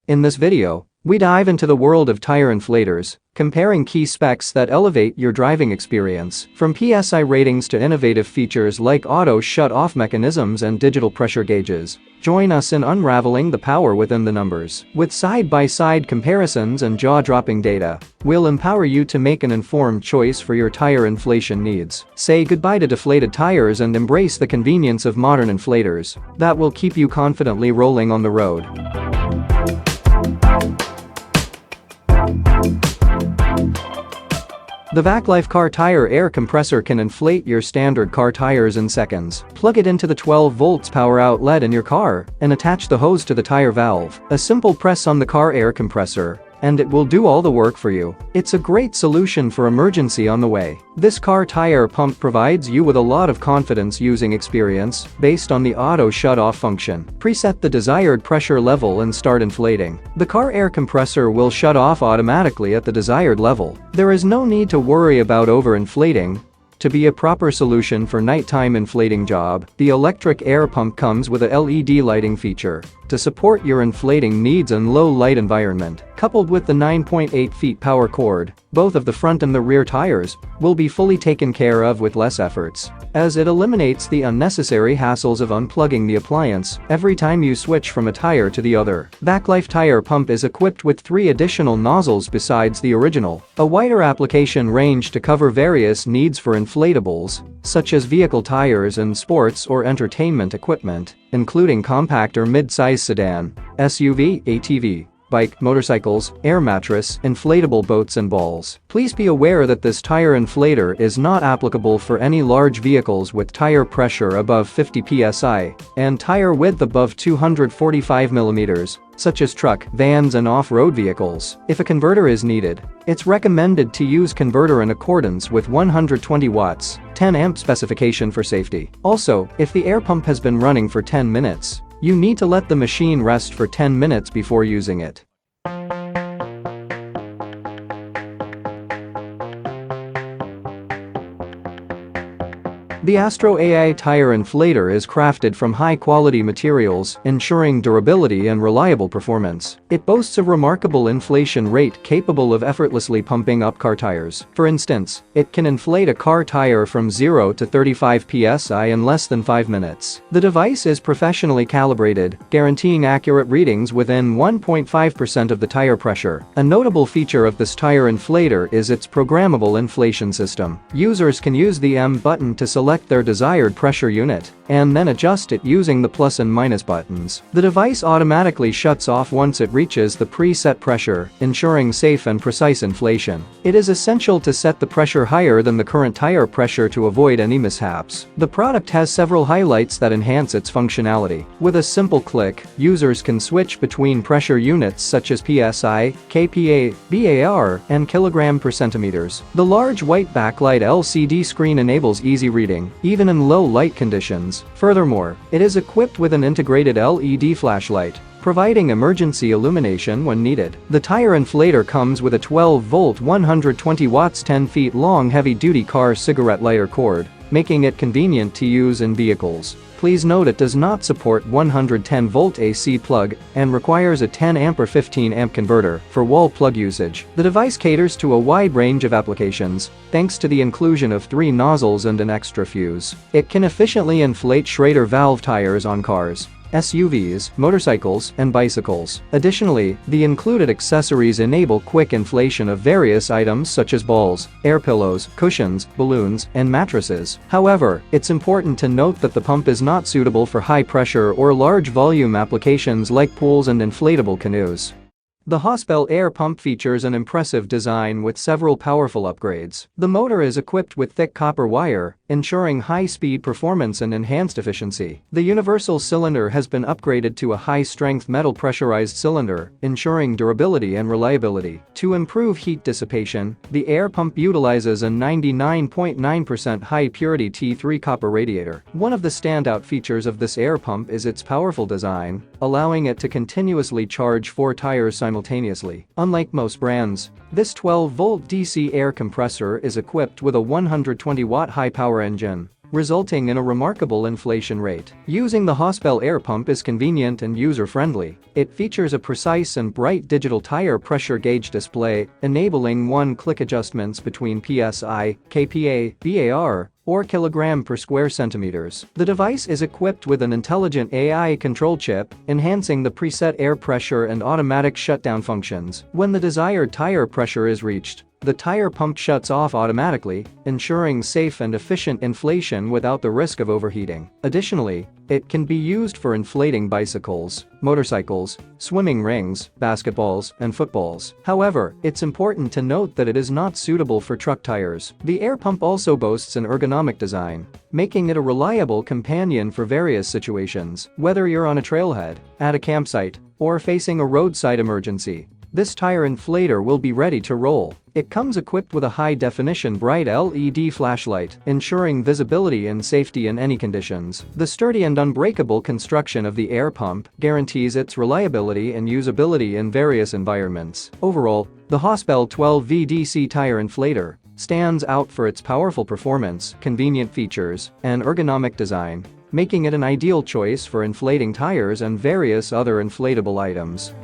In this video, we dive into the world of tire inflators, comparing key specs that elevate your driving experience. From PSI ratings to innovative features like auto shut-off mechanisms and digital pressure gauges, join us in unraveling the power within the numbers. With side-by-side comparisons and jaw-dropping data, we'll empower you to make an informed choice for your tire inflation needs. Say goodbye to deflated tires and embrace the convenience of modern inflators that will keep you confidently rolling on the road. The VacLife car tire air compressor can inflate your standard car tires in seconds. Plug it into the 12 volts power outlet in your car and attach the hose to the tire valve. A simple press on the car air compressor, and it will do all the work for you. It's a great solution for emergency on the way. This car tire pump provides you with a lot of confidence using experience based on the auto shut-off function. Preset the desired pressure level and start inflating. The car air compressor will shut off automatically at the desired level. There is no need to worry about overinflating. To be a proper solution for nighttime inflating job, the electric air pump comes with a LED lighting feature to support your inflating needs in low light environment. Coupled with the 9.8 feet power cord, both of the front and the rear tires will be fully taken care of with less efforts, as it eliminates the unnecessary hassles of unplugging the appliance every time you switch from a tire to the other. VacLife tire pump is equipped with 3 additional nozzles besides the original, a wider application range to cover various needs for inflatables, such as vehicle tires and sports or entertainment equipment, including compact or mid-size sedan, SUV, ATV, bike, motorcycles, air mattress, inflatable boats and balls. Please be aware that this tire inflator is not applicable for any large vehicles with tire pressure above 50 psi and tire width above 245 mm, such as truck, vans and off-road vehicles. If a converter is needed, it's recommended to use converter in accordance with 120 watts, 10 amp specification for safety. Also, if the air pump has been running for 10 minutes, you need to let the machine rest for 10 minutes before using it. The Astro AI tire inflator is crafted from high-quality materials, ensuring durability and reliable performance. It boasts a remarkable inflation rate capable of effortlessly pumping up car tires. For instance, it can inflate a car tire from 0 to 35 psi in less than 5 minutes. The device is professionally calibrated, guaranteeing accurate readings within 1.5% of the tire pressure. A notable feature of this tire inflator is its programmable inflation system. Users can use the M button to select their desired pressure unit and then adjust it using the plus and minus buttons. The device automatically shuts off once it reaches the preset pressure, ensuring safe and precise inflation. It is essential to set the pressure higher than the current tire pressure to avoid any mishaps. The product has several highlights that enhance its functionality. With a simple click, users can switch between pressure units such as PSI, kPa, bar, and kilogram per centimeters. The large white backlight LCD screen enables easy reading, even in low light conditions. Furthermore, it is equipped with an integrated LED flashlight, providing emergency illumination when needed. The tire inflator comes with a 12-volt 120 watts 10 feet long heavy-duty car cigarette lighter cord, making it convenient to use in vehicles. Please note it does not support 110-volt AC plug and requires a 10 amp or 15 amp converter for wall plug usage. The device caters to a wide range of applications, thanks to the inclusion of 3 nozzles and an extra fuse. It can efficiently inflate Schrader valve tires on cars, SUVs, motorcycles, and bicycles. Additionally, the included accessories enable quick inflation of various items such as balls, air pillows, cushions, balloons, and mattresses. However, it's important to note that the pump is not suitable for high-pressure or large-volume applications like pools and inflatable canoes. The Hospel air pump features an impressive design with several powerful upgrades. The motor is equipped with thick copper wire, ensuring high-speed performance and enhanced efficiency. The universal cylinder has been upgraded to a high-strength metal pressurized cylinder, ensuring durability and reliability. To improve heat dissipation, the air pump utilizes a 99.9% high-purity T3 copper radiator. One of the standout features of this air pump is its powerful design, allowing it to continuously charge 4 tires simultaneously. Unlike most brands, this 12-volt DC air compressor is equipped with a 120-watt high-power engine, resulting in a remarkable inflation rate. Using the Hospel air pump is convenient and user-friendly. It features a precise and bright digital tire pressure gauge display, enabling one-click adjustments between PSI, kPa, VAR, or kilogram per square centimeters. The device is equipped with an intelligent AI control chip, enhancing the preset air pressure and automatic shutdown functions. When the desired tire pressure is reached, the tire pump shuts off automatically, ensuring safe and efficient inflation without the risk of overheating. Additionally, it can be used for inflating bicycles, motorcycles, swimming rings, basketballs, and footballs. However, it's important to note that it is not suitable for truck tires. The air pump also boasts an ergonomic design, making it a reliable companion for various situations. Whether you're on a trailhead, at a campsite, or facing a roadside emergency, this tire inflator will be ready to roll. It comes equipped with a high-definition bright LED flashlight, ensuring visibility and safety in any conditions. The sturdy and unbreakable construction of the air pump guarantees its reliability and usability in various environments. Overall, the Hospel 12V DC tire inflator stands out for its powerful performance, convenient features, and ergonomic design, making it an ideal choice for inflating tires and various other inflatable items.